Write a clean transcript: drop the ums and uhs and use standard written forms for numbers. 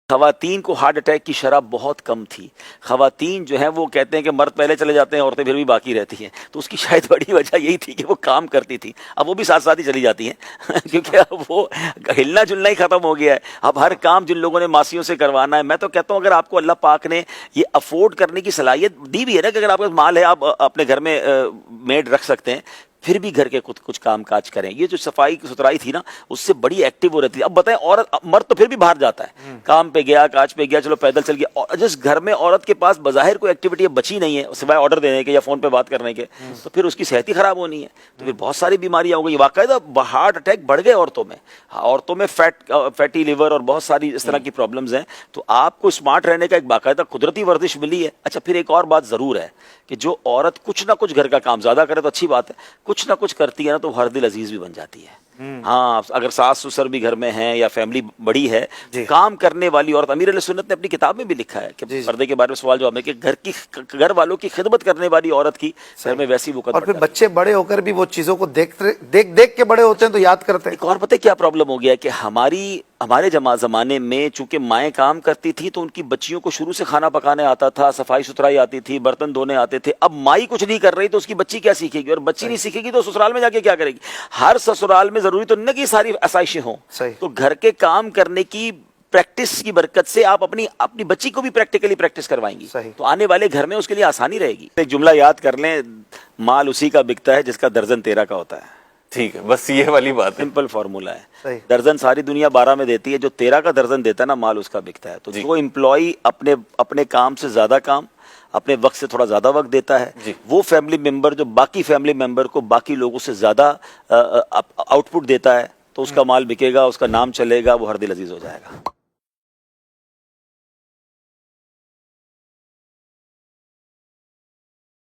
خواتین کو heart attack کی شرح بہت کم تھی. خواتین جو ہیں وہ کہتے ہیں کہ مرد پہلے چلے جاتے ہیں، عورتیں پھر بھی باقی رہتی ہیں. تو اس کی شاید بڑی وجہ یہی تھی کہ وہ کام کرتی تھی. اب وہ بھی ساتھ ساتھ ہی چلی جاتی ہیں کیونکہ اب وہ ہلنا جلنا ہی ختم ہو گیا ہے. اب ہر کام جن لوگوں نے ماسیوں سے کروانا ہے. میں تو کہتا ہوں اگر آپ کو اللہ پاک نے یہ افورڈ کرنے کی صلاحیت دی بھی ہے نا کہ اگر آپ کے مال ہے، آپ اپنے گھر میں میڈ رکھ سکتے ہیں، پھر بھی گھر کے کچھ کام کاج کریں. یہ جو صفائی ستھرائی تھی نا، اس سے بڑی ایکٹیو ہو رہتی ہے. اب بتائیں عورت، مرد تو پھر بھی باہر جاتا ہے، کام پہ گیا، کاج پہ گیا، چلو پیدل چل گیا. اور جس گھر میں عورت کے پاس بظاہر کوئی ایکٹیویٹی بچی نہیں ہے سوائے آرڈر دینے کے یا فون پہ بات کرنے کے، تو پھر اس کی صحت ہی خراب ہونی ہے. تو پھر بہت ساری بیماریاں ہو گئی. باقاعدہ ہارٹ اٹیک بڑھ گئے عورتوں میں فیٹی لیور اور بہت ساری اس طرح کی پرابلمز ہیں. تو آپ کو اسمارٹ رہنے کا ایک باقاعدہ قدرتی ورزش ملی ہے. اچھا، پھر ایک اور بات ضرور ہے کہ جو عورت کچھ نہ کچھ گھر کا کام زیادہ کرے تو اچھی بات ہے، کچھ نہ کچھ کرتی ہے نا تو ہر دل عزیز بھی بن جاتی ہے. ہاں، اگر ساس سسر بھی گھر میں ہیں یا فیملی بڑی ہے، کام کرنے والی عورت، امیر علیہ سنت نے اپنی کتاب میں بھی لکھا ہے کہ پردے کے بارے میں سوال جواب میں کہ گھر والوں کی خدمت کرنے والی عورت کی گھر میں ویسی وقت. اور پھر بچے بڑے ہو کر بھی وہ چیزوں کو دیکھ کے بڑے ہوتے ہیں تو یاد کرتے ہیں. ایک اور پتہ کیا پرابلم ہو گیا ہے کہ ہمارے زمانے میں چونکہ مائیں کام کرتی تھی تو ان کی بچیوں کو شروع سے کھانا پکانے آتا تھا، صفائی ستھرائی آتی تھی، برتن دھونے آتے تھے. اب مائی کچھ نہیں کر رہی تو اس کی بچی کیا سیکھے گی؟ اور بچی نہیں سیکھے گی تو سسرال میں جا کے کیا کرے گی؟ ہر سسرال میں ضروری تو نہیں کہ ساری آسائشیں ہوں. تو گھر کے کام کرنے کی پریکٹس کی برکت سے آپ اپنی بچی کو بھی پریکٹیکلی پریکٹس کروائیں گی تو آنے والے گھر میں اس کے لیے آسانی رہے گی. ایک جملہ یاد کر لیں، مال اسی کا بکتا ہے جس کا درجن 13 کا ہوتا ہے. ٹھیک ہے، بس یہ والی بات ہے، سمپل فارمولا ہے. درجن ساری دنیا 12 میں دیتی ہے، جو 13 کا درجن دیتا ہے نا، مال اس کا بکتا ہے. تو جو امپلائی اپنے کام سے زیادہ کام، اپنے وقت سے تھوڑا زیادہ وقت دیتا ہے، وہ فیملی ممبر جو باقی فیملی ممبر کو باقی لوگوں سے زیادہ آؤٹ پٹ دیتا ہے، تو اس کا مال بکے گا، اس کا نام چلے گا، وہ ہر دل عزیز ہو جائے گا.